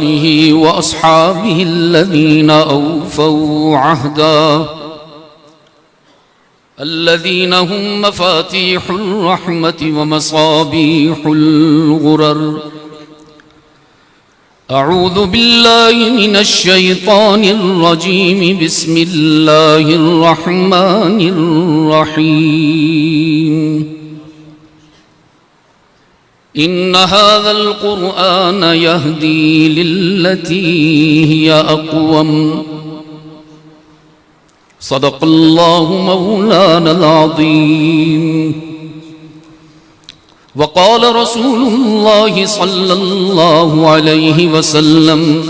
آله وأصحابه الذين أوفوا عهدا الذين هم مفاتيح الرحمة ومصابيح الغرر. أعوذ بالله من الشيطان الرجيم. بسم الله الرحمن الرحيم. إن هذا القرآن يهدي للتي هي أقوم. صدق الله مولانا العظيم. وقال رسول الله صلى الله عليه وسلم: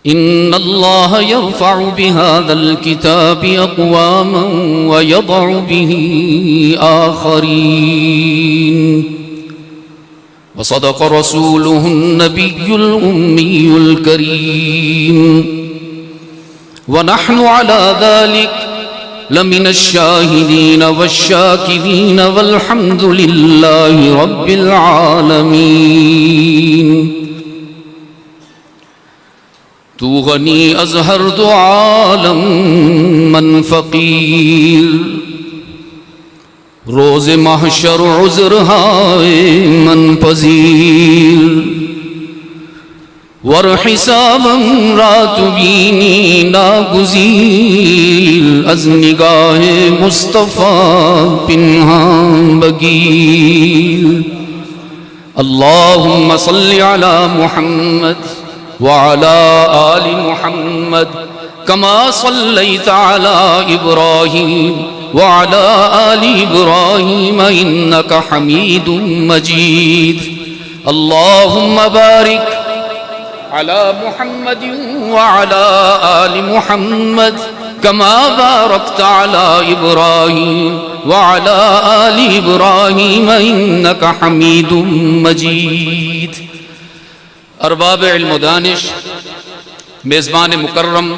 إن الله يرفع بهذا الكتاب أقواما ويضع به آخرين. وصدق رسوله النبي الأمي الكريم. ونحن على ذلك لمن الشاهدين والشاكرين والحمد لله رب العالمين. تو غنی از ہر دو عالم من فقیر، روز محشر عذر ہائے من پذیر، ور حسابم رات بینی ناگزیر، از نگاہ مصطفیٰ پنہان بگیر. اللہم صلی علی محمد وعلى آل محمد كما صليت على إبراهيم وعلى آل إبراهيم إنك حميد مجيد. اللهم بارك على محمد وعلى آل محمد كما باركت على إبراهيم وعلى آل إبراهيم إنك حميد مجيد. ارباب علم و دانش، میزبان مکرم،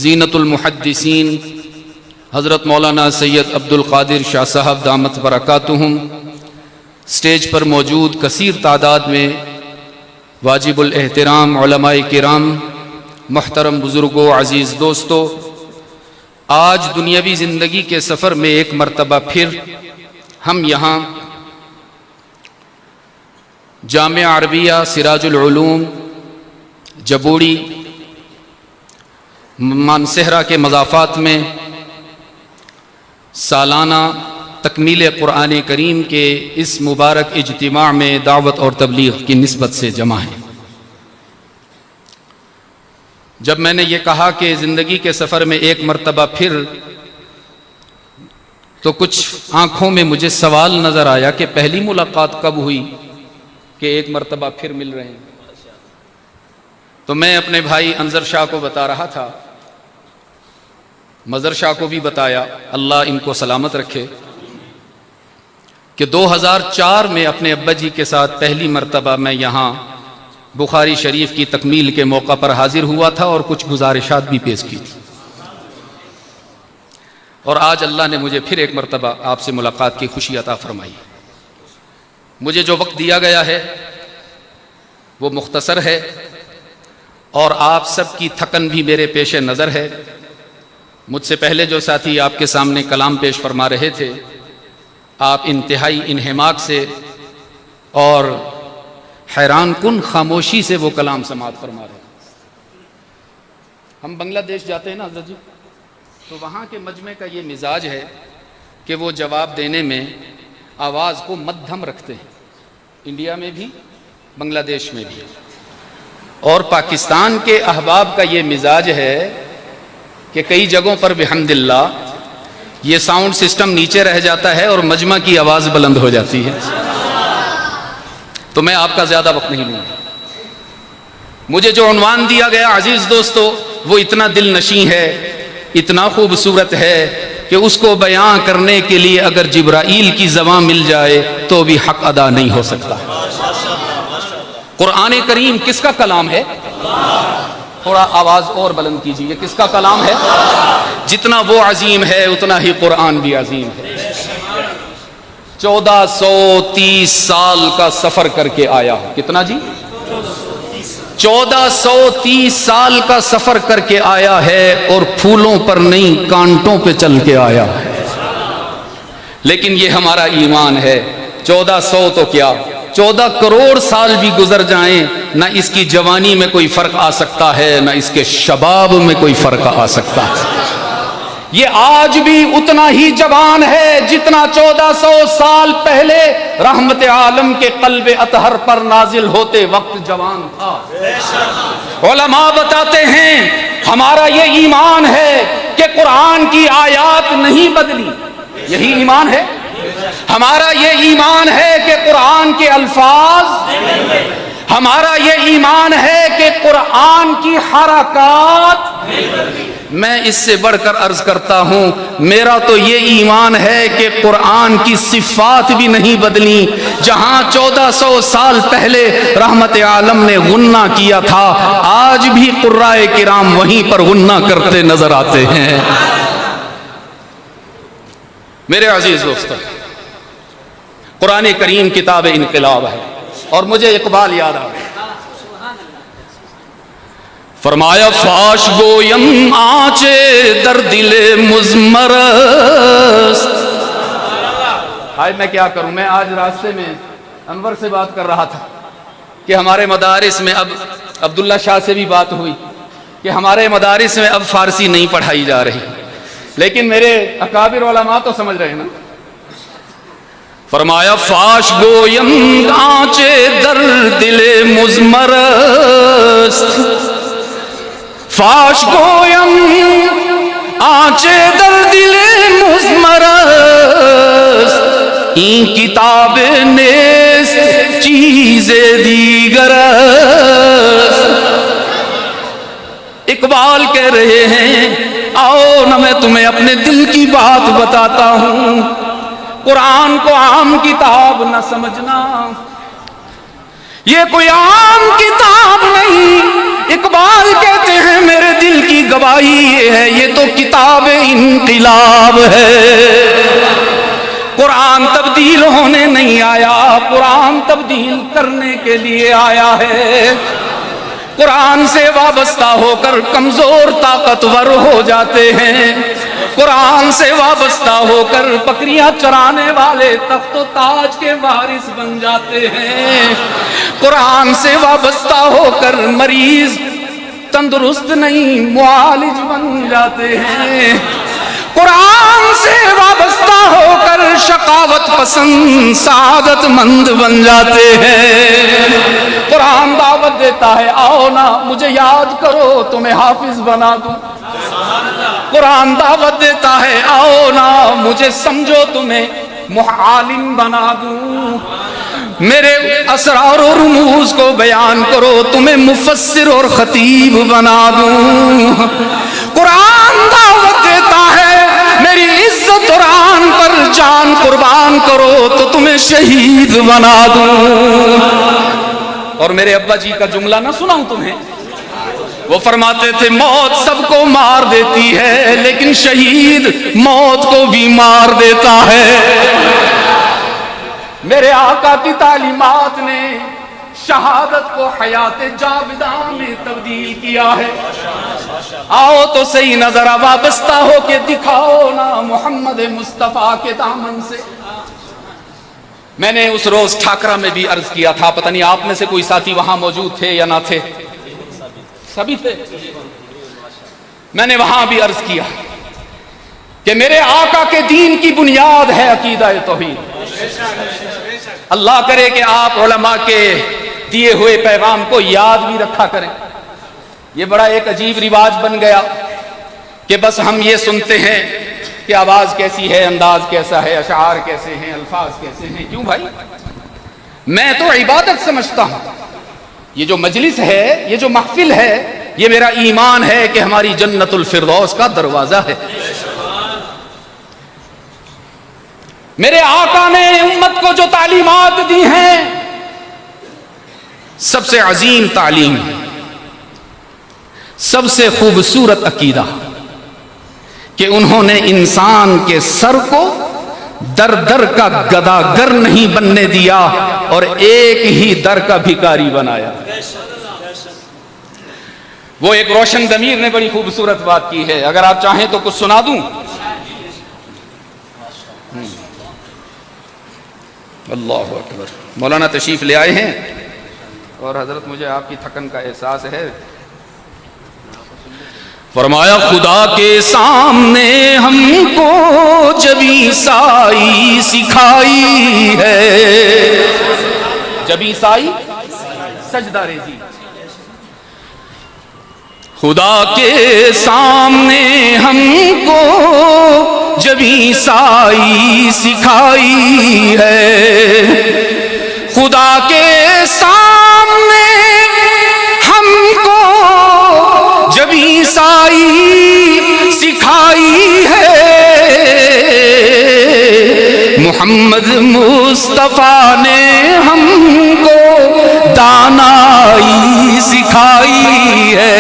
زینت المحدثین حضرت مولانا سید عبد القادر شاہ صاحب دامت برکاتہم، سٹیج پر موجود کثیر تعداد میں واجب الاحترام علماء کرام، محترم بزرگوں، عزیز دوستو، آج دنیاوی زندگی کے سفر میں ایک مرتبہ پھر ہم یہاں جامعہ عربیہ سراج العلوم جبوڑی مانسہرہ کے مضافات میں سالانہ تکمیل قرآن کریم کے اس مبارک اجتماع میں دعوت اور تبلیغ کی نسبت سے جمع ہیں. جب میں نے یہ کہا کہ زندگی کے سفر میں ایک مرتبہ پھر، تو کچھ آنکھوں میں مجھے سوال نظر آیا کہ پہلی ملاقات کب ہوئی کہ ایک مرتبہ پھر مل رہے ہیں. تو میں اپنے بھائی انظر شاہ کو بتا رہا تھا، مظہر شاہ کو بھی بتایا، اللہ ان کو سلامت رکھے، کہ 2004 میں اپنے ابا جی کے ساتھ پہلی مرتبہ میں یہاں بخاری شریف کی تکمیل کے موقع پر حاضر ہوا تھا اور کچھ گزارشات بھی پیش کی تھی. اور آج اللہ نے مجھے پھر ایک مرتبہ آپ سے ملاقات کی خوشی عطا فرمائی. مجھے جو وقت دیا گیا ہے وہ مختصر ہے، اور آپ سب کی تھکن بھی میرے پیش نظر ہے. مجھ سے پہلے جو ساتھی آپ کے سامنے کلام پیش فرما رہے تھے، آپ انتہائی انہماک سے اور حیران کن خاموشی سے وہ کلام سماعت فرما رہے ہیں. ہم بنگلہ دیش جاتے ہیں نا حضرت جی، تو وہاں کے مجمع کا یہ مزاج ہے کہ وہ جواب دینے میں آواز کو مدھم رکھتے ہیں، انڈیا میں بھی بنگلہ دیش میں بھی. اور پاکستان کے احباب کا یہ مزاج ہے کہ کئی جگہوں پر بحمداللہ یہ ساؤنڈ سسٹم نیچے رہ جاتا ہے اور مجمع کی آواز بلند ہو جاتی ہے. تو میں آپ کا زیادہ وقت نہیں لوں گا. مجھے جو عنوان دیا گیا عزیز دوستو، وہ اتنا دل نشیں ہے، اتنا خوبصورت ہے کہ اس کو بیان کرنے کے لیے اگر جبرائیل کی زبان مل جائے تو بھی حق ادا نہیں ہو سکتا. قرآن کریم کس کا کلام ہے؟ تھوڑا آواز اور بلند کیجیے. کس کا کلام ہے؟ جتنا وہ عظیم ہے اتنا ہی قرآن بھی عظیم ہے. 1430 سال کا سفر کر کے آیا. کتنا جی؟ 1430 سال کا سفر کر کے آیا ہے اور پھولوں پر نہیں کانٹوں پہ چل کے آیا ہے. لیکن یہ ہمارا ایمان ہے. 1400 تو کیا 14 کروڑ سال بھی گزر جائیں نہ اس کی جوانی میں کوئی فرق آ سکتا ہے نہ اس کے شباب میں کوئی فرق آ سکتا ہے. یہ آج بھی اتنا ہی جوان ہے جتنا 1400 سال پہلے رحمت عالم کے قلب اطہر پر نازل ہوتے وقت جوان تھا. علماء بتاتے ہیں ہمارا یہ ایمان ہے کہ قرآن کی آیات نہیں بدلی. یہی ایمان ہے ہمارا. یہ ایمان ہے کہ قرآن کے الفاظ، ہمارا یہ ایمان ہے کہ قرآن کی حرکات. میں اس سے بڑھ کر عرض کرتا ہوں میرا تو یہ ایمان ہے کہ قرآن کی صفات بھی نہیں بدلی. جہاں 1400 سال پہلے رحمت عالم نے غنہ کیا تھا آج بھی قرائے کرام وہیں پر غنہ کرتے نظر آتے ہیں. میرے عزیز دوستو، قرآن کریم کتاب انقلاب ہے. اور مجھے اقبال یاد آ گیا. فرمایا فاش گویم آنچے در دل مزمرست. آج میں کیا کروں، میں آج راستے میں انور سے بات کر رہا تھا کہ ہمارے مدارس میں اب عبداللہ شاہ سے بھی بات ہوئی کہ ہمارے مدارس میں اب فارسی نہیں پڑھائی جا رہی. لیکن میرے اکابر علماء تو سمجھ رہے ہیں نا. فرمایا فاش گویم آنچے در دل مزمرست، فاش گویم آنچے در دل مزمرست، این کتاب نیست چیز دیگرست. اقبال کہہ رہے ہیں آؤ نہ میں تمہیں اپنے دل کی بات بتاتا ہوں. قرآن کو عام کتاب نہ سمجھنا، یہ کوئی عام کتاب نہیں. اقبال کہتے ہیں میرے دل کی گواہی یہ ہے یہ تو کتاب انقلاب ہے. قرآن تبدیل ہونے نہیں آیا، قرآن تبدیل کرنے کے لیے آیا ہے. قرآن سے وابستہ ہو کر کمزور طاقتور ہو جاتے ہیں. قرآن سے وابستہ ہو کر بکریاں چرانے والے تخت و تاج کے وارث بن جاتے ہیں. قرآن سے وابستہ ہو کر مریض تندرست نہیں معالج بن جاتے ہیں. قرآن سے وابستہ ہو کر شقاوت پسند سعادت مند بن جاتے ہیں. قرآن دعوت دیتا ہے آؤ نا مجھے یاد کرو تمہیں حافظ بنا دوں. قرآن دعوت دیتا ہے آؤ نا مجھے سمجھو تمہیں معالم بنا دوں. میرے اسرار و رموز کو بیان کرو تمہیں مفسر اور خطیب بنا دوں. قرآن دعوت دیتا ہے میری عزت اور آن پر جان قربان کرو تو تمہیں شہید بنا دوں. اور میرے ابا جی کا جملہ نہ سناؤں تمہیں، وہ فرماتے تھے موت سب کو مار دیتی ہے لیکن شہید موت کو بھی مار دیتا ہے. میرے آقا کی تعلیمات نے شہادت کو حیات جاوداں میں تبدیل کیا ہے. آؤ تو صحیح نظر وابستہ ہو کے دکھاؤ نا محمد مصطفیٰ کے دامن سے. میں نے اس روز ٹھاکرا میں بھی عرض کیا تھا، پتہ نہیں آپ میں سے کوئی ساتھی وہاں موجود تھے یا نہ تھے، سبھی تھے. میں نے وہاں بھی عرض کیا کہ میرے آقا کے دین کی بنیاد ہے عقیدہ توحید. اللہ کرے کہ آپ علماء کے دیے ہوئے پیغام کو یاد بھی رکھا کریں. یہ بڑا ایک عجیب رواج بن گیا کہ بس ہم یہ سنتے ہیں کہ آواز کیسی ہے، انداز کیسا ہے، اشعار کیسے ہیں، الفاظ کیسے ہیں. کیوں بھائی؟ میں تو عبادت سمجھتا ہوں. یہ جو مجلس ہے، یہ جو محفل ہے، یہ میرا ایمان ہے کہ ہماری جنت الفردوس کا دروازہ ہے. میرے آقا نے امت کو جو تعلیمات دی ہیں سب سے عظیم تعلیم، سب سے خوبصورت عقیدہ کہ انہوں نے انسان کے سر کو در در کا گداگر نہیں بننے دیا اور ایک ہی در کا بھکاری بنایا. وہ ایک روشن ضمیر نے بڑی خوبصورت بات کی ہے، اگر آپ چاہیں تو کچھ سنا دوں. اللہ اکبر. مولانا تشریف لے آئے ہیں اور حضرت مجھے آپ کی تھکن کا احساس ہے. فرمایا خدا کے سامنے ہم کو جب عیسائی سکھائی ہے. جب عیسائی سجدہ ریزی. خدا کے سامنے ہم کو جب عیسائی سکھائی ہے. خدا کے سامنے ہم کو جب عیسائی سکھائی ہے. محمد مصطفیٰ نے ہم کو دانائی سکھائی ہے.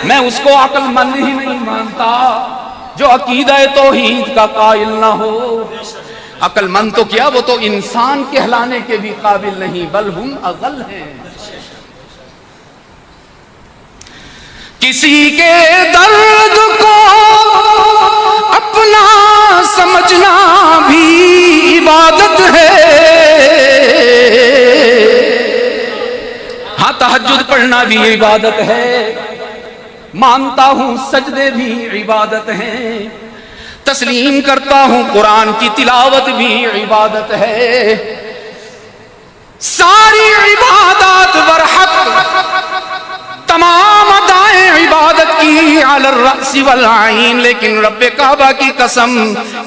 میں اس کو عقل مند ہی نہیں مانتا جو عقیدہ توحید کا قائل نہ ہو. عقل مند تو کیا، وہ تو انسان کہلانے کے بھی قابل نہیں، بل ہم اضل ہیں. کسی کے درد کو اپنا سمجھنا بھی عبادت ہے. ہاں تہجد پڑھنا بھی عبادت ہے، مانتا ہوں سجدے بھی عبادت ہیں، تسلیم کرتا ہوں قرآن کی تلاوت بھی عبادت ہے. ساری عبادات برحق، تمام ادائیں عبادت کی علی الرأس والعین. لیکن رب کعبہ کی قسم،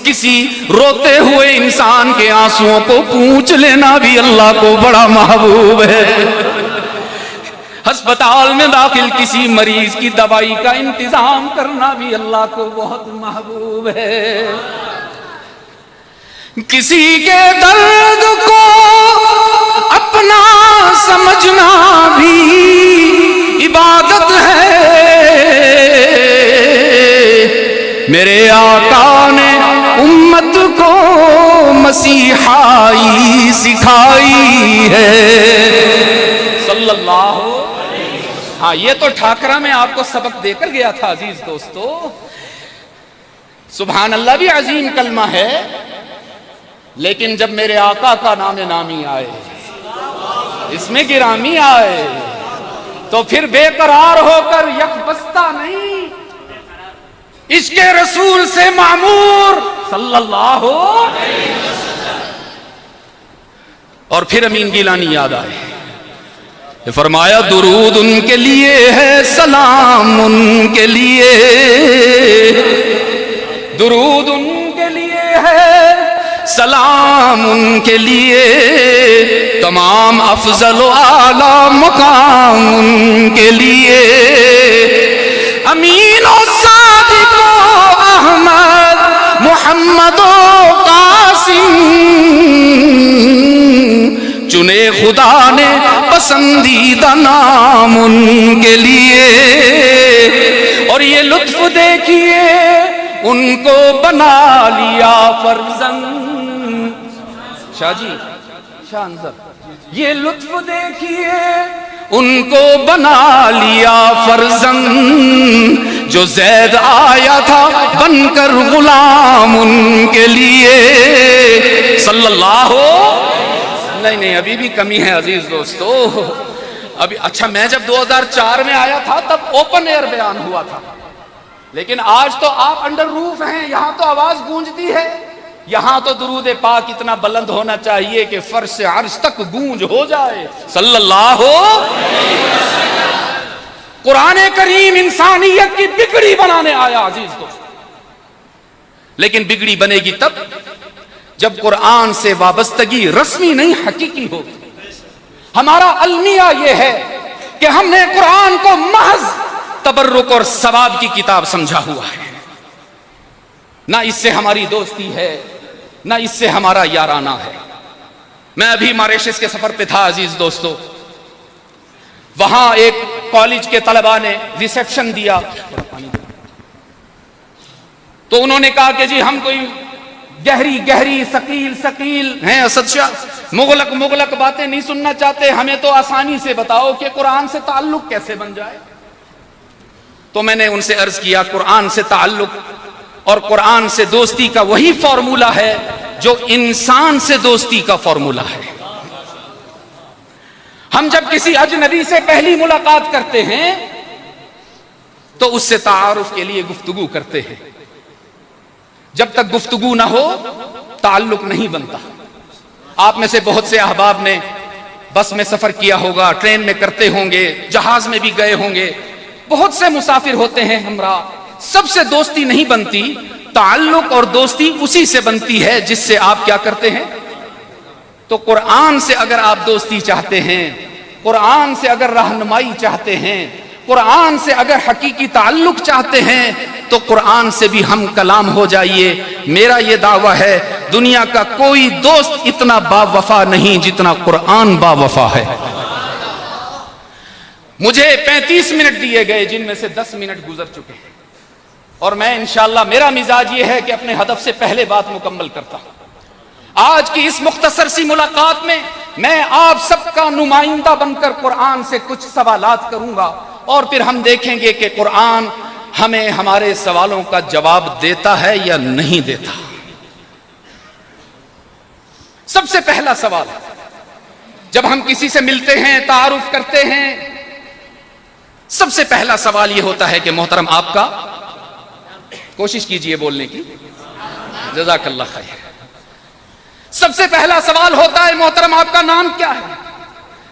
کسی روتے ہوئے انسان کے آنسوؤں کو پوچھ لینا بھی اللہ کو بڑا محبوب ہے. ہسپتال میں داخل کسی مریض کی دوائی کا انتظام کرنا بھی اللہ کو بہت محبوب ہے. کسی کے درد کو اپنا سمجھنا بھی عبادت ہے. میرے آقا نے امت کو مسیحائی سکھائی ہے صلی اللہ. ہاں یہ تو ٹھاکرہ میں آپ کو سبق دے کر گیا تھا عزیز دوستو. سبحان اللہ بھی عظیم کلمہ ہے، لیکن جب میرے آقا کا نام نامی آئے، اس میں گرامی آئے، تو پھر بے قرار ہو کر یک بستہ نہیں، عشق رسول سے معمور صلی اللہ علیہ وسلم. اور پھر امین گیلانی یاد آئے. فرمایا درود ان کے لیے ہے، سلام ان کے لیے، درود ان کے لیے ہے، سلام ان کے لیے، تمام افضل و اعلی مقام ان کے لیے. امین و صادق و احمد محمد و قاسم چنے خدا نے پسندیدہ نام ان کے لیے. اور یہ لطف دیکھیے ان کو بنا لیا فرزند. شاہ جی، شاہ انظر، یہ لطف دیکھیے ان کو بنا لیا فرزند. جو زید آیا تھا بن کر غلام ان کے لیے صلی اللہ. نہیں ابھی بھی کمی ہے عزیز دوستو. ابھی اچھا، میں جب 2004 میں آیا تھا تب اوپن ایئر بیان ہوا تھا، لیکن آج تو آپ انڈر روف ہیں، یہاں تو آواز گونجتی ہے. یہاں تو درود پاک اتنا بلند ہونا چاہیے کہ فرش سے عرش تک گونج ہو جائے صلی اللہ. قرآن کریم انسانیت کی بگڑی بنانے آیا عزیز دوست، لیکن بگڑی بنے گی تب جب قرآن سے وابستگی رسمی نہیں حقیقی ہو. ہمارا المیہ یہ ہے کہ ہم نے قرآن کو محض تبرک اور ثواب کی کتاب سمجھا ہوا ہے. نہ اس سے ہماری دوستی ہے، نہ اس سے ہمارا یارانہ ہے. میں ابھی ماریشس کے سفر پہ تھا عزیز دوستو. وہاں ایک کالج کے طلباء نے ریسیپشن دیا، تو انہوں نے کہا کہ جی ہم کوئی گہری گہری ثقیل ثقیل ہیں اسد شاہ، مغلق باتیں نہیں سننا چاہتے، ہمیں تو آسانی سے بتاؤ کہ قرآن سے تعلق کیسے بن جائے۔ تو میں نے ان سے عرض کیا قرآن سے تعلق اور قرآن سے دوستی کا وہی فارمولہ ہے جو انسان سے دوستی کا فارمولہ ہے۔ ہم جب کسی اجنبی سے پہلی ملاقات کرتے ہیں تو اس سے تعارف کے لیے گفتگو کرتے ہیں، جب تک گفتگو نہ ہو تعلق نہیں بنتا۔ آپ میں سے بہت سے احباب نے بس میں سفر کیا ہوگا، ٹرین میں کرتے ہوں گے، جہاز میں بھی گئے ہوں گے، بہت سے مسافر ہوتے ہیں ہمراہ، سب سے دوستی نہیں بنتی۔ تعلق اور دوستی اسی سے بنتی ہے جس سے آپ کیا کرتے ہیں۔ تو قرآن سے اگر آپ دوستی چاہتے ہیں، قرآن سے اگر رہنمائی چاہتے ہیں، قرآن سے اگر حقیقی تعلق چاہتے ہیں تو قرآن سے بھی ہم کلام ہو جائیے۔ میرا یہ دعویٰ ہے دنیا کا کوئی دوست اتنا با وفا نہیں جتنا قرآن با وفا ہے۔ مجھے 35 منٹ دیے گئے جن میں سے 10 منٹ گزر چکے ہیں، اور میں انشاءاللہ میرا مزاج یہ ہے کہ اپنے ہدف سے پہلے بات مکمل کرتا ہوں۔ آج کی اس مختصر سی ملاقات میں میں آپ سب کا نمائندہ بن کر قرآن سے کچھ سوالات کروں گا، اور پھر ہم دیکھیں گے کہ قرآن ہمیں ہمارے سوالوں کا جواب دیتا ہے یا نہیں دیتا۔ سب سے پہلا سوال، جب ہم کسی سے ملتے ہیں، تعارف کرتے ہیں، سب سے پہلا سوال یہ ہوتا ہے کہ محترم آپ کا، کوشش کیجئے بولنے کی، جزاک اللہ خیر۔ سب سے پہلا سوال ہوتا ہے محترم آپ کا نام کیا ہے؟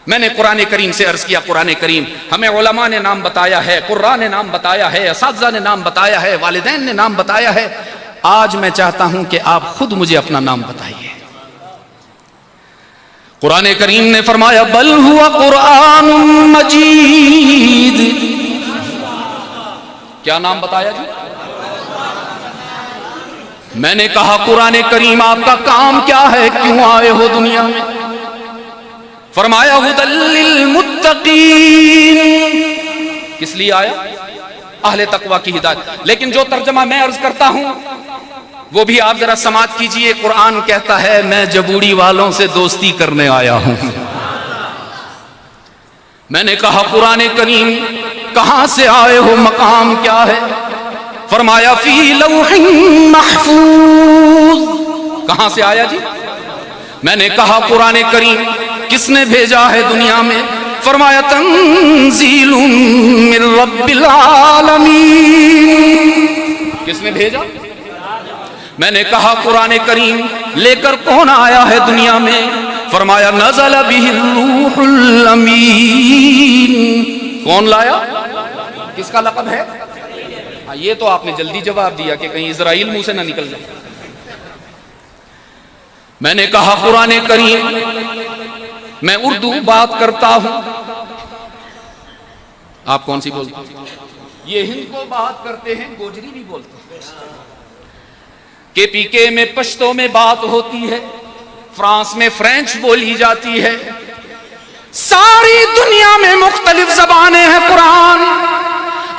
میں نے قرآن کریم سے عرض کیا، قرآن کریم ہمیں علماء نے نام بتایا ہے، قرآن نے نام بتایا ہے، اساتذہ نے نام بتایا ہے، والدین نے نام بتایا ہے۔ آج میں چاہتا ہوں کہ آپ خود مجھے اپنا نام بتائیے۔ قرآن کریم نے فرمایا بل ہوا قرآن مجید۔ کیا نام بتایا جی؟ میں نے کہا قرآن کریم آپ کا کام کیا ہے، کیوں آئے ہو دنیا میں؟ فرمایا ھدی للمتقین۔ کس لیے آیا؟ اہل تقوی کی ہدایت۔ لیکن جو ترجمہ میں عرض کرتا ہوں وہ بھی آپ ذرا سماعت کیجئے۔ قرآن کہتا ہے میں جبوڑی والوں سے دوستی کرنے آیا ہوں۔ میں نے کہا قرآن کریم کہاں سے آئے ہو، مقام کیا ہے؟ فرمایا فی لوح محفوظ۔ کہاں سے آیا جی؟ میں نے کہا قرآن کریم کس نے بھیجا ہے دنیا میں؟ فرمایا تنزیل من رب العالمین۔ کس نے بھیجا؟ میں نے کہا قرآن کریم لے کر کون آیا ہے دنیا میں؟ فرمایا نزل بہ الروح الامین۔ کون لایا؟ کس کا لقب ہے؟ یہ تو آپ نے جلدی جواب دیا کہ کہیں اسرائیل منہ سے نہ نکل جائے۔ میں نے کہا قرآن کریم میں اردو بات کرتا ہوں، آپ کون سی بولتے ہیں؟ یہ ہند کو بات کرتے ہیں، گوجری بھی بولتے ہیں، کے پی کے میں پشتو میں بات ہوتی ہے، فرانس میں فرینچ بولی جاتی ہے، ساری دنیا میں مختلف زبانیں ہیں قرآن۔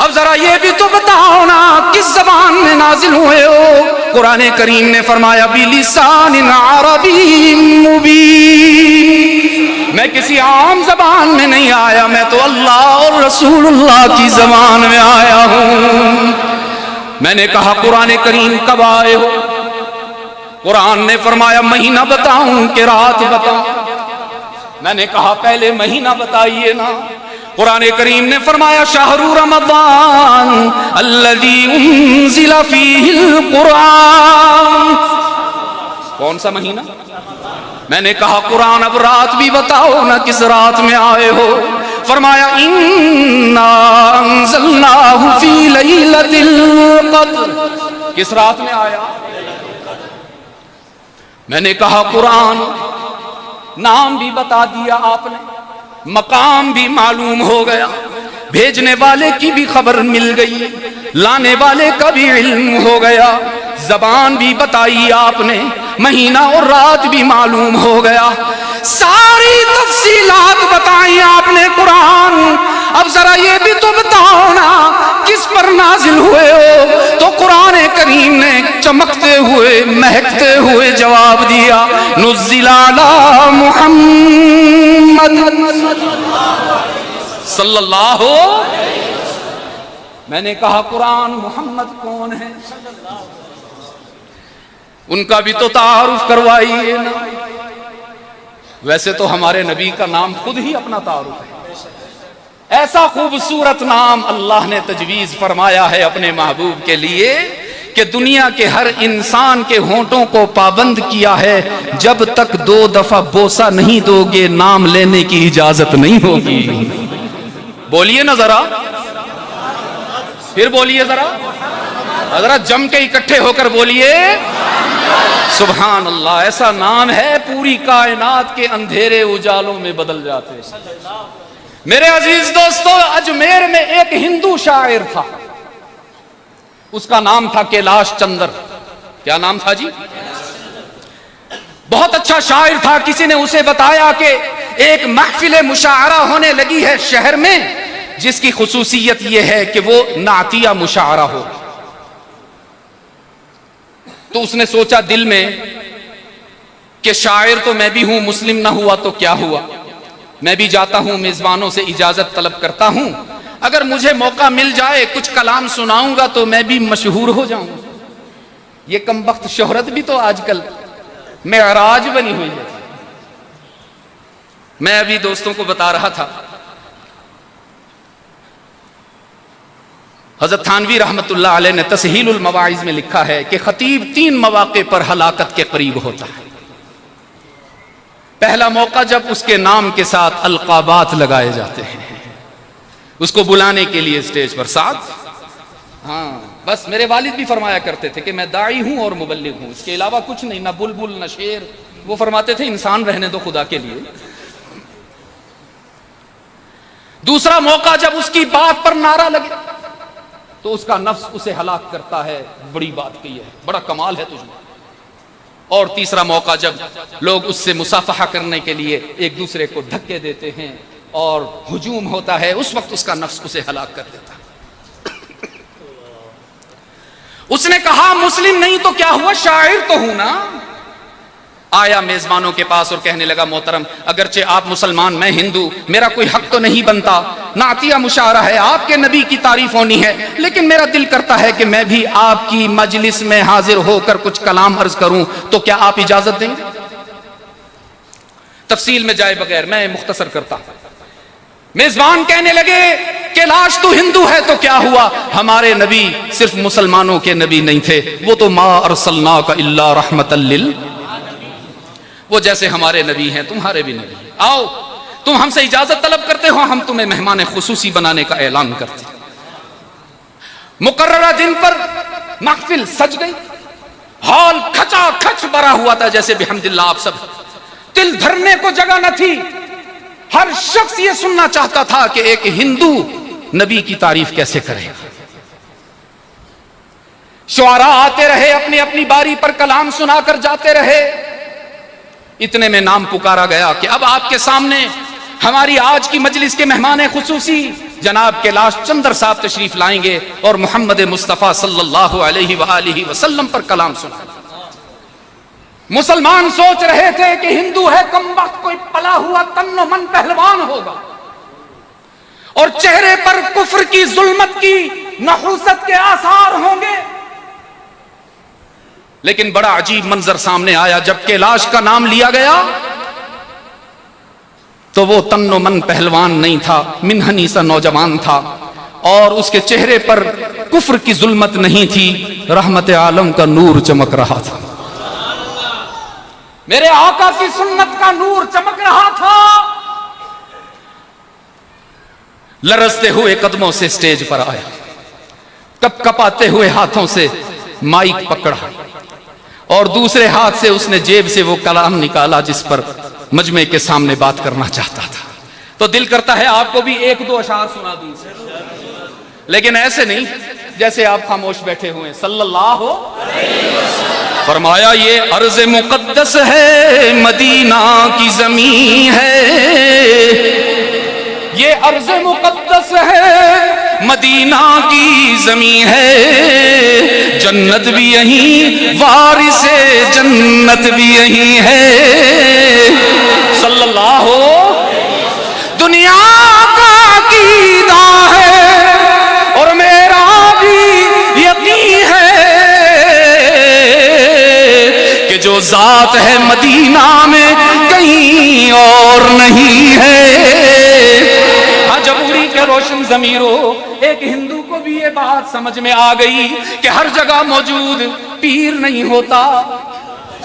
اب ذرا یہ بھی تو بتاؤ نا کس زبان میں نازل ہوئے ہو؟ قرآن کریم نے فرمایا بلسان عربی مبین۔ میں کسی عام زبان میں نہیں آیا، میں تو اللہ اور رسول اللہ کی زبان میں آیا ہوں۔ میں نے کہا قرآن کریم کب آئے ہو؟ قرآن نے فرمایا مہینہ بتاؤں کہ رات بتاؤں؟ میں نے کہا پہلے مہینہ بتائیے نا۔ قرآن کریم نے فرمایا شہر رمضان الذی انزل فیہ القرآن۔ کون سا مہینہ؟ میں نے کہا قرآن اب رات بھی بتاؤ نا کس رات میں آئے ہو؟ فرمایا انا انزلناہ فی لیلۃ القدر۔ کس رات میں آیا؟ میں نے کہا قرآن نام بھی بتا دیا آپ نے، مقام بھی معلوم ہو گیا، بھیجنے والے کی بھی خبر مل گئی، لانے والے کا بھی علم ہو گیا، زبان بھی بتائی آپ نے، مہینہ اور رات بھی معلوم ہو گیا، ساری تفصیلات بتائی آپ نے قرآن۔ اب ذرا یہ بھی تو بتاؤ نا کس پر نازل ہوئے ہو؟ تو قرآن کریم نے چمکتے ہوئے مہکتے ہوئے جواب دیا نزل علی محمد صلی اللہ میں نے کہا قرآن محمد کون ہے؟ ان کا بھی تو تعارف کروائیے نا. ویسے تو ہمارے نبی کا نام خود ہی اپنا تعارف ہے. ایسا خوبصورت نام اللہ نے تجویز فرمایا ہے اپنے محبوب کے لیے کہ دنیا کے ہر انسان کے ہونٹوں کو پابند کیا ہے جب تک 2 دفعہ بوسہ نہیں دو گے نام لینے کی اجازت نہیں ہوگی. بولیے نا ذرا, پھر بولیے ذرا جم کے اکٹھے ہو کر بولیے سبحان اللہ. ایسا نام ہے پوری کائنات کے اندھیرے اجالوں میں بدل جاتے. میرے عزیز دوستو, اجمیر میں ایک ہندو شاعر تھا, اس کا نام تھا کیلاش چندر. کیا نام تھا جی؟ بہت اچھا شاعر تھا. کسی نے اسے بتایا کہ ایک محفل مشاعرہ ہونے لگی ہے شہر میں جس کی خصوصیت یہ ہے کہ وہ نعتیہ مشاعرہ ہو. تو اس نے سوچا دل میں کہ شاعر تو میں بھی ہوں, مسلم نہ ہوا تو کیا ہوا, میں بھی جاتا ہوں میزبانوں سے اجازت طلب کرتا ہوں, اگر مجھے موقع مل جائے کچھ کلام سناؤں گا تو میں بھی مشہور ہو جاؤں. یہ کمبخت شہرت بھی تو آج کل معراج بنی ہوئی ہے. میں ابھی دوستوں کو بتا رہا تھا, حضرت تھانوی رحمت اللہ علیہ نے تسہیل المواعظ میں لکھا ہے کہ خطیب 3 مواقع پر ہلاکت کے قریب ہوتا ہے. پہلا موقع جب اس کے نام کے ساتھ القابات لگائے جاتے ہیں, اس کو بلانے کے لیے اسٹیج پر ساتھ. ہاں بس میرے والد بھی فرمایا کرتے تھے کہ میں داعی ہوں اور مبلغ ہوں, اس کے علاوہ کچھ نہیں, نہ بلبل نہ شیر. وہ فرماتے تھے انسان رہنے دو خدا کے لیے. دوسرا موقع جب اس کی بات پر نعرہ لگے تو اس کا نفس اسے ہلاک کرتا ہے, بڑی بات کی ہے, بڑا کمال ہے تجھ میں. اور تیسرا موقع جب لوگ اس سے مصافحہ کرنے کے لیے ایک دوسرے کو دھکے دیتے ہیں اور ہجوم ہوتا ہے, اس وقت اس کا نفس اسے ہلاک کر دیتا ہے. اس نے کہا مسلم نہیں تو کیا ہوا, شاعر تو ہوں نا. آیا میزبانوں کے پاس اور کہنے لگا محترم اگرچہ آپ مسلمان میں ہندو, میرا کوئی حق تو نہیں بنتا, نعتیہ مشاعرہ ہے, آپ کے نبی کی تعریف ہونی ہے, لیکن میرا دل کرتا ہے کہ میں بھی آپ کی مجلس میں حاضر ہو کر کچھ کلام عرض کروں, تو کیا آپ اجازت دیں گے؟ تفصیل میں جائے بغیر میں مختصر کرتا. میزبان کہنے لگے کہ لاش تو ہندو ہے تو کیا ہوا, ہمارے نبی صرف مسلمانوں کے نبی نہیں تھے, وہ تو ما ارسلناک الا رحمتا وہ جیسے ہمارے نبی ہیں تمہارے بھی نبی ہیں. آؤ تم ہم سے اجازت طلب کرتے ہو, ہم تمہیں مہمان خصوصی بنانے کا اعلان کرتے. مقررہ دن پر محفل سج گئی, ہال کھچا کھچ بھرا ہوا تھا جیسے بحمداللہ آپ سب. دل دھرنے کو جگہ نہ تھی, ہر شخص یہ سننا چاہتا تھا کہ ایک ہندو نبی کی تعریف کیسے کرے. شعراء آتے رہے, اپنی اپنی باری پر کلام سنا کر جاتے رہے. اتنے میں نام پکارا گیا کہ اب آپ کے سامنے ہماری آج کی مجلس کے مہمان خصوصی جناب کیلاش چندر صاحب تشریف لائیں گے اور محمد مصطفیٰ صلی اللہ علیہ وآلہ وسلم پر کلام سنائیں گے. مسلمان سوچ رہے تھے کہ ہندو ہے کمبخت, کوئی پلا ہوا تن و من پہلوان ہوگا اور چہرے پر کفر کی ظلمت کی نحوست کے آثار ہوں گے. لیکن بڑا عجیب منظر سامنے آیا. جب کیلاش کا نام لیا گیا تو وہ تن و من پہلوان نہیں تھا, منہنی سا نوجوان تھا, اور اس کے چہرے پر کفر کی ظلمت نہیں تھی, رحمت عالم کا نور چمک رہا تھا. میرے آقا کی سنت کا نور چمک رہا تھا. لرزتے ہوئے قدموں سے سٹیج پر آیا, کپ کپاتے ہوئے ہاتھوں سے مائک پکڑا اور دوسرے ہاتھ سے اس نے جیب سے وہ کلام نکالا جس پر مجمع کے سامنے بات کرنا چاہتا تھا. تو دل کرتا ہے آپ کو بھی 1-2 اشعار سنا دوں, لیکن ایسے نہیں جیسے آپ خاموش بیٹھے ہوئے. صلی اللہ علیہ وسلم فرمایا یہ ارض مقدس ہے, مدینہ کی زمین ہے, یہ ارض مقدس ہے, مدینہ کی زمین ہے، جنت بھی یہیں، وارث جنت بھی یہیں ہے، صلی اللہ ہو۔ دنیا کا عقیدہ ہے اور میرا بھی یقین ہے کہ جو ذات ہے مدینہ میں کہیں اور نہیں ہے۔ ہاں جمہوری کے روشن ضمیروں، ایک ہندو کو بھی یہ بات سمجھ میں آ گئی کہ ہر جگہ موجود پیر نہیں ہوتا،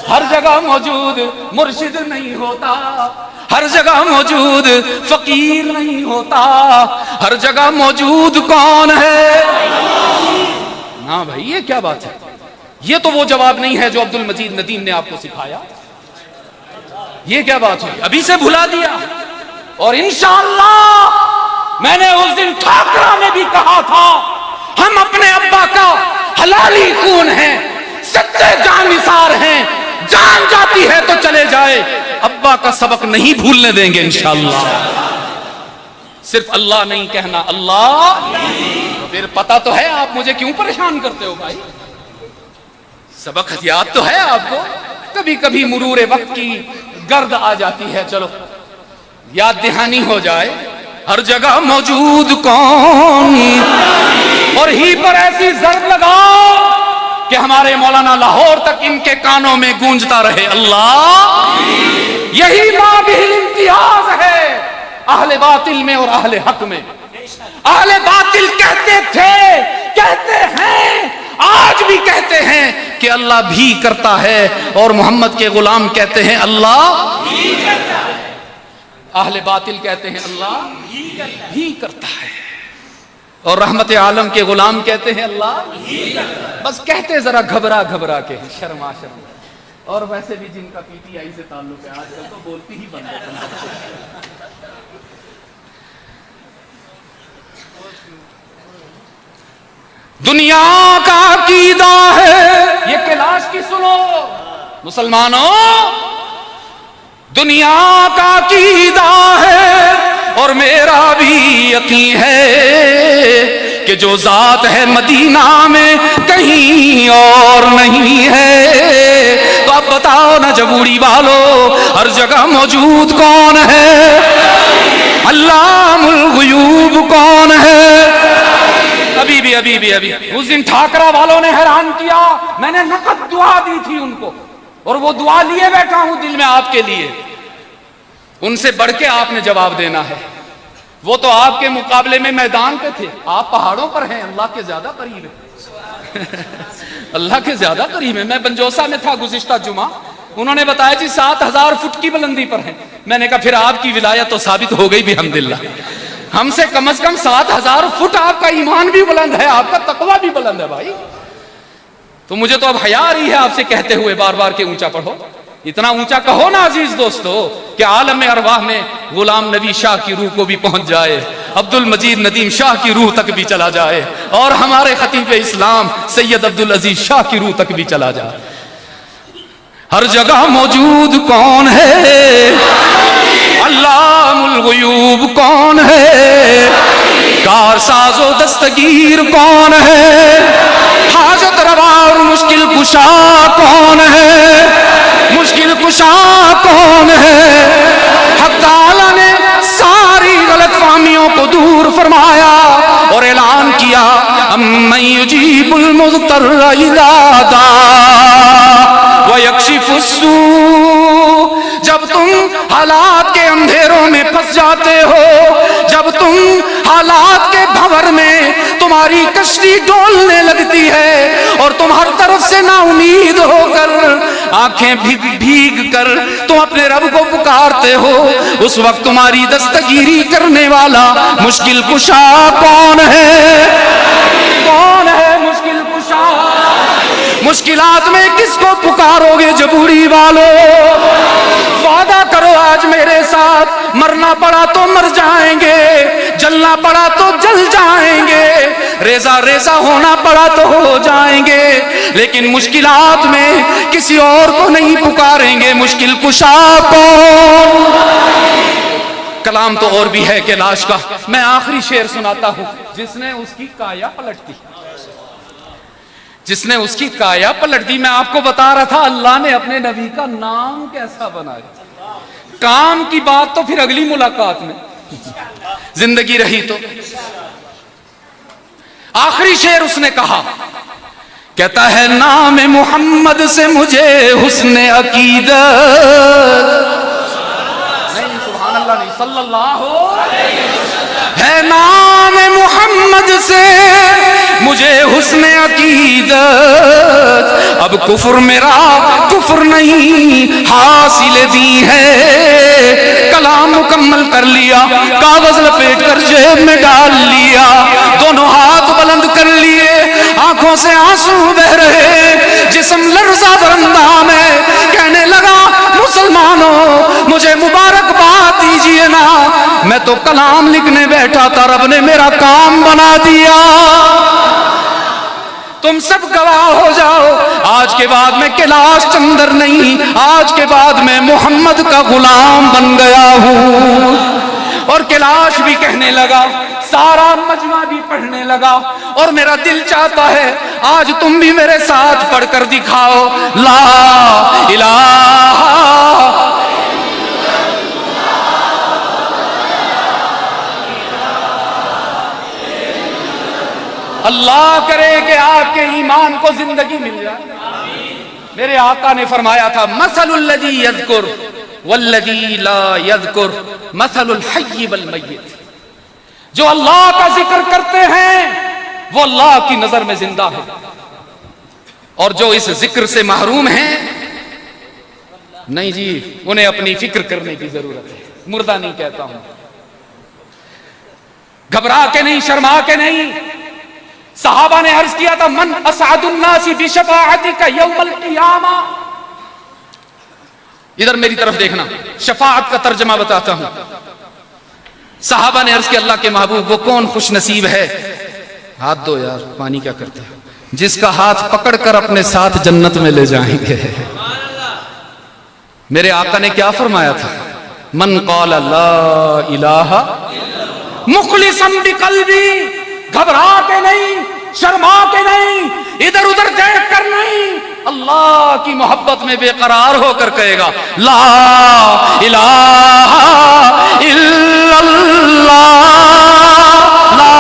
ہر جگہ موجود مرشد نہیں ہوتا، ہر جگہ موجود فقیر نہیں ہوتا، ہر جگہ موجود کون ہے؟ ہاں بھائی، یہ کیا بات ہے؟ یہ تو وہ جواب نہیں ہے جو عبد المجید ندیم نے آپ کو سکھایا۔ یہ کیا بات ہوئی؟ ابھی سے بھلا دیا۔ اور انشاءاللہ میں نے اس دن ٹھاکرا میں بھی کہا تھا، ہم اپنے ابا کا حلالی خون ہیں، سچے جان نثار ہیں، جان جاتی ہے تو چلے جائے، ابا کا سبق نہیں بھولنے دیں گے انشاءاللہ۔ صرف اللہ نہیں کہنا، اللہ۔ پھر پتا تو ہے آپ مجھے کیوں پریشان کرتے ہو بھائی؟ سبق یاد تو ہے آپ کو، کبھی کبھی مرور وقت کی گرد آ جاتی ہے، چلو یاد دہانی ہو جائے۔ ہر جگہ موجود کون، اور ہی پر ایسی ضرب لگاؤ کہ ہمارے مولانا لاہور تک ان کے کانوں میں گونجتا رہے، اللہ۔ یہی مابہل امتیاز ہے اہل باطل میں اور اہل حق میں۔ اہل باطل کہتے تھے، کہتے ہیں، آج بھی کہتے ہیں کہ اللہ بھی کرتا ہے، اور محمد کے غلام کہتے ہیں اللہ بھی کرتا ہے۔ اہل باطل کہتے ہیں اللہ بھی کرتا ہے، اور رحمت عالم کے غلام کہتے ہیں اللہ بھی کرتا ہے۔ بس کہتے ذرا گھبرا گھبرا کے، شرما شرما۔ اور ویسے بھی جن کا پی ٹی آئی سے تعلق ہے آج کل تو بولتی ہی بند ہے۔ دنیا کا عقیدہ ہے، یہ کلاش کی سنو مسلمانوں، دنیا کا عقیدہ ہے اور میرا بھی یقین ہے کہ جو ذات ہے مدینہ میں کہیں اور نہیں ہے۔ تو اب بتاؤ نا جبوڑی والو، ہر جگہ موجود کون ہے؟ علام الغیوب کون ہے؟ ابھی بھی اس دن ٹھاکرا والوں نے حیران کیا، میں نے نقد دعا دی تھی ان کو، اور وہ دعا لیے بیٹھا ہوں دل میں آپ کے لیے۔ ان سے بڑھ کے آپ نے جواب دینا ہے۔ وہ تو آپ کے مقابلے میں میدان پہ تھے، آپ پہاڑوں پر ہیں، اللہ کے زیادہ قریب ہے۔ اللہ کے زیادہ قریب ہے۔ میں بنجوسا میں تھا گزشتہ جمعہ، انہوں نے بتایا جی 7000 فٹ کی بلندی پر ہیں۔ میں نے کہا پھر آپ کی ولایت تو ثابت ہو گئی بھی الحمدللہ۔ ہم سے کم از کم 7000 فٹ آپ کا ایمان بھی بلند ہے، آپ کا تقویٰ بھی بلند ہے بھائی۔ تو مجھے تو اب حیا آ رہی ہے آپ سے کہتے ہوئے بار بار کہ اونچا پڑھو۔ اتنا اونچا کہو نا عزیز دوستو کہ عالم ارواح میں غلام نبی شاہ کی روح کو بھی پہنچ جائے، عبد المجید ندیم شاہ کی روح تک بھی چلا جائے، اور ہمارے خطیب اسلام سید عبد العزیز شاہ کی روح تک بھی چلا جائے۔ ہر جگہ موجود کون ہے؟ علام الغیوب کون ہے؟ کارساز و دستگیر کون ہے؟ حاجت روا اور مشکل کشا کون ہے؟ مشکل کشا کون ہے؟ حق تعالی نے ساری غلط فہمیوں کو دور فرمایا اور اعلان کیا، امن یجیب المضطر اذا دعا ویکشف السوء۔ جب تم حالات کے اندھیروں میں پھنس جاتے ہو، جب تم حالات کے بھنور میں تمہاری کشتی ڈولنے لگتی ہے اور تم ہر طرف سے نا امید ہو کر آنکھیں بھیگ کر تم اپنے رب کو پکارتے ہو، اس وقت تمہاری دستگیری کرنے والا مشکل کشا کون ہے؟ کون ہے مشکل کشا؟ مشکلات میں کس کو پکارو گے جبوری والو؟ وعدہ کرو آج میرے ساتھ، مرنا پڑا تو مر جائیں گے، جلنا پڑا تو جل جائیں گے، ریزہ ریزہ ہونا پڑا تو ہو جائیں گے، لیکن مشکلات میں کسی اور کو نہیں پکاریں گے۔ مشکل کشا کون؟ کلام تو اور بھی ہے کیلاش کا. میں آخری شعر سناتا ہوں. جس نے اس کی کایا پلٹ دی، جس نے اس کی کایا پلٹ دی. میں آپ کو بتا رہا تھا اللہ نے اپنے نبی کا نام کیسا بنایا. کام کی بات تو پھر اگلی ملاقات میں، زندگی رہی تو. آخری شعر اس نے کہا، کہتا ہے نام محمد سے مجھے حسن عقیدت، نہیں سبحان اللہ نہیں، صلی اللہ ہے نام محمد سے مجھے حسن عقیدت. اب کفر میرا کفر نہیں حاصل دی ہے. کلام مکمل کر لیا، کاغذ لپیٹ کر جیب میں ڈال لیا، دونوں ہاتھ بلند کر لیے، آنکھوں سے آنسو بہ رہے، جسم لرزہ در اندام ہے. کہنے لگا مسلمانوں مجھے مبارکباد دیجیے نا، میں تو کلام لکھنے بیٹھا تھا، رب نے میرا کام بنا دیا. تم سب گواہ ہو جاؤ، آج کے بعد میں کیلاش چندر نہیں، آج کے بعد میں محمد کا غلام بن گیا ہوں. اور کیلاش بھی کہنے لگا، سارا مجمع بھی پڑھنے لگا، اور میرا دل چاہتا ہے آج تم بھی میرے ساتھ پڑھ کر دکھاؤ، لا الہ. اللہ کرے کہ آپ کے ایمان کو زندگی مل جائے. میرے آقا نے فرمایا تھا، مثل الذی یذکر والذی لا یذکر مثل الحی والمیت. جو اللہ کا ذکر کرتے ہیں وہ اللہ کی نظر میں زندہ ہے، اور جو اس ذکر سے محروم ہیں نہیں جی، انہیں اپنی فکر کرنے کی ضرورت ہے. مردہ نہیں کہتا ہوں، گھبرا کے نہیں، شرما کے نہیں. صحابہ نے عرض کیا تھا، من اسعد الناس بشفاعتک یوم القیامہ. ادھر میری طرف دیکھنا، شفاعت کا ترجمہ بتاتا ہوں. صحابہ نے عرض کیا اللہ کے محبوب وہ کون خوش نصیب ہے، ہاتھ دو یار، پانی کیا کرتے ہیں، جس کا ہاتھ پکڑ کر اپنے ساتھ جنت میں لے جائیں گے. میرے آقا نے کیا فرمایا تھا، من قال لا الہ مخلصا بقلبی. گھبرا کے نہیں، شرما کے نہیں، ادھر ادھر دیکھ کر نہیں، اللہ کی محبت میں بے قرار ہو کر کہے گا، لا الہ الا اللہ، لا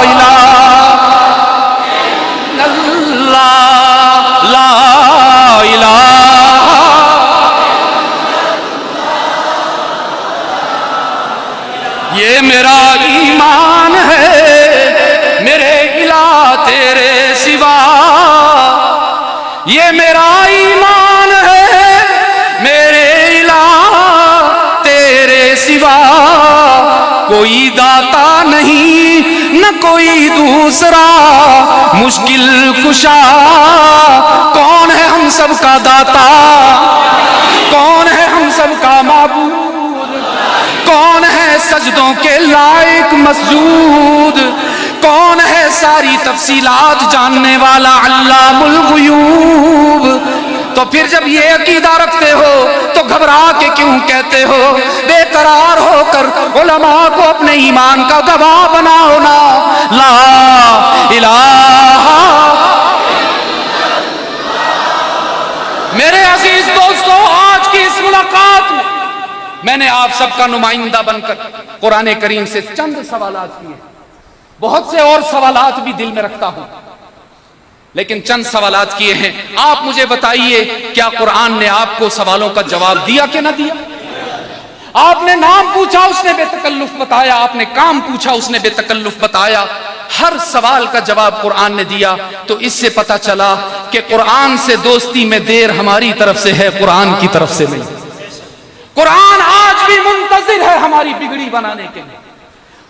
الہ الا اللہ، لا الہ. یہ میرا ایمان ہے، میرے الہ تیرے سوا. یہ میرا ایمان ہے، میرے الہ تیرے سوا. کوئی داتا نہیں نہ کوئی دوسرا، مشکل کشا کون ہے ہم سب کا داتا، کون ہے ہم سب کا معبود، کون ہے سجدوں کے لائق مسجود، کون ہے ساری تفصیلات جاننے والا علام الغیوب. تو پھر جب یہ عقیدہ رکھتے ہو تو گھبرا کے کیوں کہتے ہو، بے قرار ہو کر علماء کو اپنے ایمان کا گواہ بناؤ نا، لا الہ. میرے عزیز دوستو، آج کی اس ملاقات میں نے آپ سب کا نمائندہ بن کر قرآن کریم سے چند سوالات کیے. بہت سے اور سوالات بھی دل میں رکھتا ہوں، لیکن چند سوالات کیے ہیں. آپ مجھے بتائیے، کیا قرآن نے آپ کو سوالوں کا جواب دیا کہ نہ دیا؟ آپ نے نام پوچھا، اس نے بے تکلف بتایا. آپ نے کام پوچھا، اس نے بے تکلف بتایا. ہر سوال کا جواب قرآن نے دیا. تو اس سے پتہ چلا کہ قرآن سے دوستی میں دیر ہماری طرف سے ہے، قرآن کی طرف سے نہیں. قرآن آج بھی منتظر ہے ہماری بگڑی بنانے کے لیے.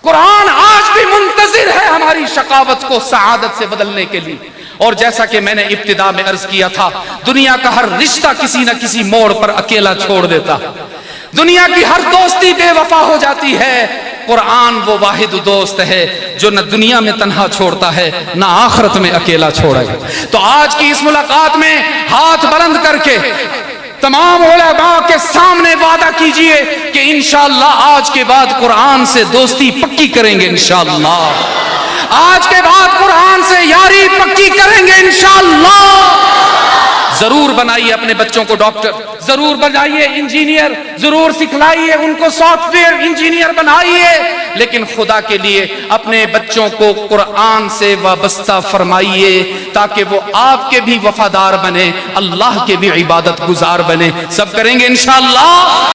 قرآن آج بھی منتظر ہے ہماری شقاوت کو سعادت سے بدلنے کے لیے. اور جیسا کہ میں نے ابتدا میں عرض کیا تھا، دنیا کا ہر رشتہ کسی نہ کسی موڑ پر اکیلا چھوڑ دیتا. دنیا کی ہر دوستی بے وفا ہو جاتی ہے. قرآن وہ واحد دوست ہے جو نہ دنیا میں تنہا چھوڑتا ہے نہ آخرت میں اکیلا چھوڑے. تو آج کی اس ملاقات میں ہاتھ بلند کر کے تمام علماء کے سامنے وعدہ کیجئے کہ انشاءاللہ آج کے بعد قرآن سے دوستی پکی کریں گے انشاءاللہ، آج کے بعد قرآن سے یاری پکی کریں گے انشاءاللہ۔ ضرور بنائیے اپنے بچوں کو ڈاکٹر، ضرور بنائیے انجینئر، ضرور سکھلائیے ان کو سافٹ ویئر انجینئر بنائیے، لیکن خدا کے لیے اپنے بچوں کو قرآن سے وابستہ فرمائیے تاکہ وہ آپ کے بھی وفادار بنے، اللہ کے بھی عبادت گزار بنے۔ سب کریں گے انشاءاللہ۔